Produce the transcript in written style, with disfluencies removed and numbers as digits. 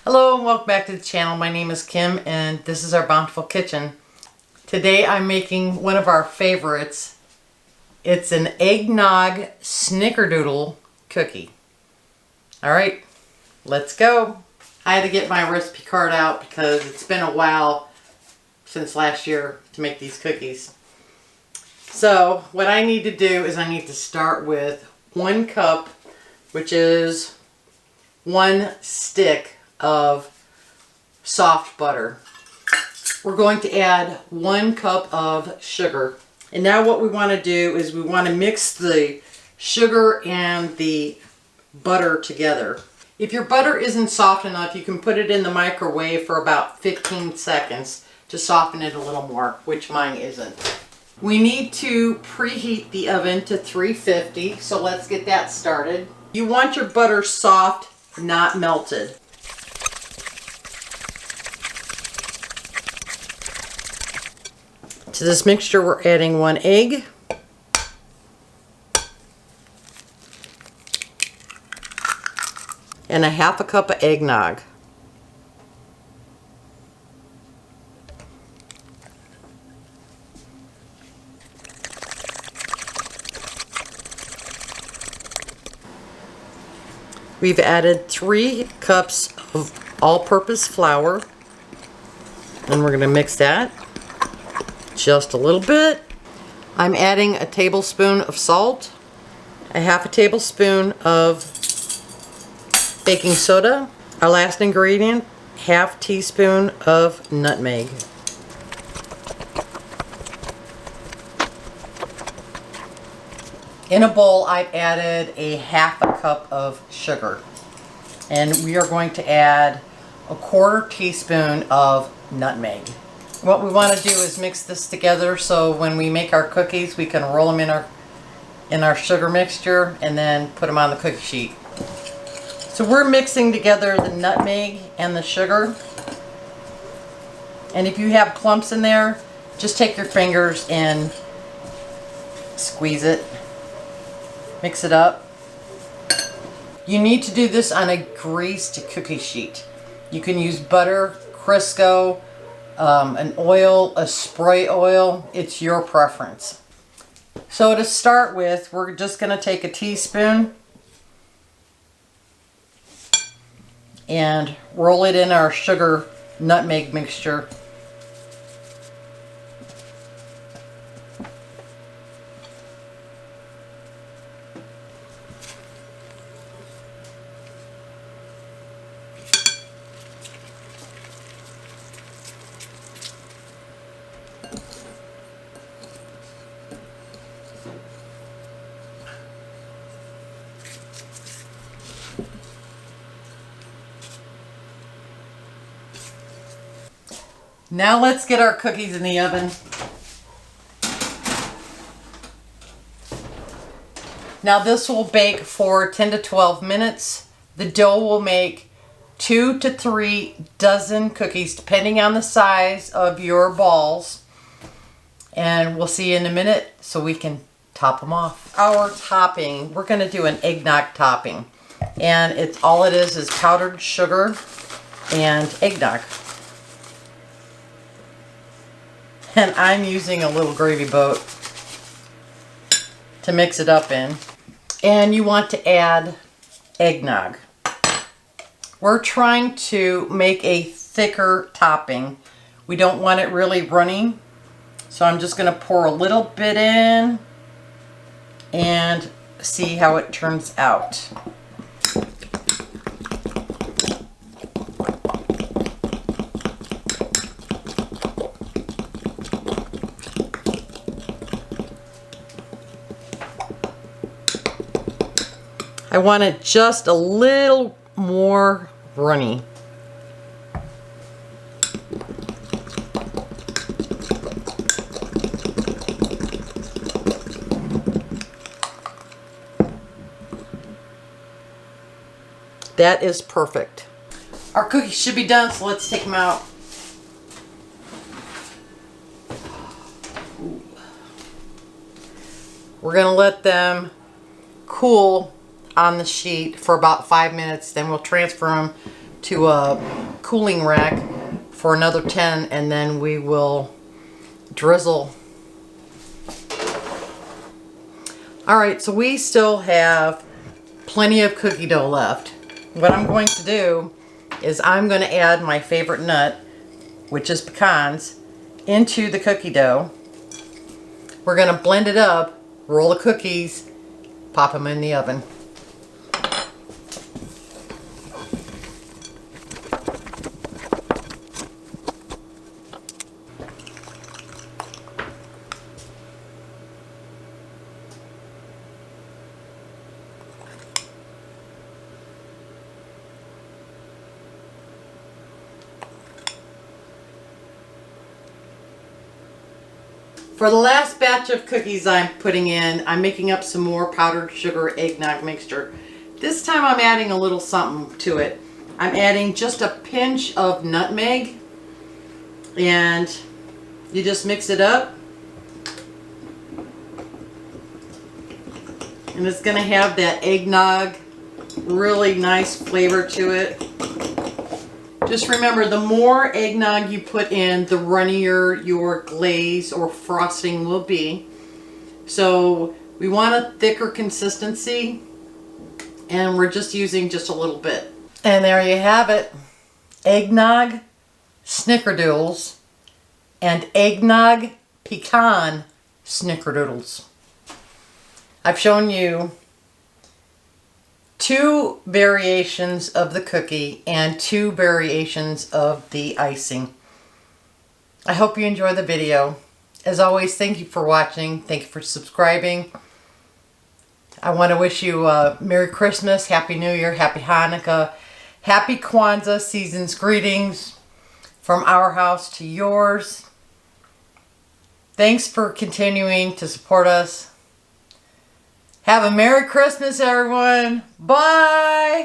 Hello and welcome back to the channel. My name is Kim and this is our Bountiful Kitchen. Today I'm making one of our favorites. It's an Eggnog Snickerdoodle cookie. Alright, let's go. I had to get my recipe card out because it's been a while since last year to make these cookies. So what I need to do is I need to start with 1 cup, which is 1 stick of soft butter. We're going to add 1 cup of sugar. And now what we want to do is we want to mix the sugar and the butter together. If your butter isn't soft enough, you can put it in the microwave for about 15 seconds to soften it a little more, which mine isn't. We need to preheat the oven to 350, so let's get that started. You want your butter soft, not melted. To this mixture we're adding 1 egg, and a 1/2 cup of eggnog. We've added 3 cups of all-purpose flour, and we're going to mix that just a little bit. I'm adding a tablespoon of salt, a 1/2 tablespoon of baking soda, our last ingredient, 1/2 teaspoon of nutmeg. In a bowl, I've added a 1/2 cup of sugar, and we are going to add a 1/4 teaspoon of nutmeg. What we want to do is mix this together so when we make our cookies we can roll them in our sugar mixture and then put them on the cookie sheet. So we're mixing together the nutmeg and the sugar, and if you have clumps in there, just take your fingers and squeeze it. Mix it up. You need to do this on a greased cookie sheet. You can use butter, Crisco, an oil, a spray oil. It's your preference. So to start with, we're just going to take a teaspoon and roll it in our sugar nutmeg mixture. Now let's get our cookies in the oven. Now this will bake for 10 to 12 minutes. The dough will make 2 to 3 dozen cookies depending on the size of your balls. And we'll see you in a minute so we can top them off. Our topping, we're going to do an eggnog topping. And all it is powdered sugar and eggnog. And I'm using a little gravy boat to mix it up in. And you want to add eggnog. We're trying to make a thicker topping. We don't want it really runny. So I'm just going to pour a little bit in and see how it turns out. I want it just a little more runny. That is perfect. Our cookies should be done, so let's take them out. We're going to let them cool on the sheet for about 5 minutes, then we'll transfer them to a cooling rack for another 10, and then we will drizzle. Alright, so we still have plenty of cookie dough left. What I'm going to do is I'm going to add my favorite nut, which is pecans, into the cookie dough. We're going to blend it up, roll the cookies, pop them in the oven. For the last batch of cookies I'm putting in, I'm making up some more powdered sugar eggnog mixture. This time I'm adding a little something to it. I'm adding just a pinch of nutmeg, and you just mix it up. And it's going to have that eggnog, really nice flavor to it. Just remember, the more eggnog you put in, the runnier your glaze or frosting will be. So we want a thicker consistency, and we're just using just a little bit. And there you have it. Eggnog Snickerdoodles and Eggnog Pecan Snickerdoodles. I've shown you 2 variations of the cookie and 2 variations of the icing. I hope you enjoy the video. As always, thank you for watching. Thank you for subscribing. I want to wish you a Merry Christmas, Happy New Year, Happy Hanukkah, Happy Kwanzaa, season's greetings from our house to yours. Thanks for continuing to support us. Have a Merry Christmas, everyone. Bye.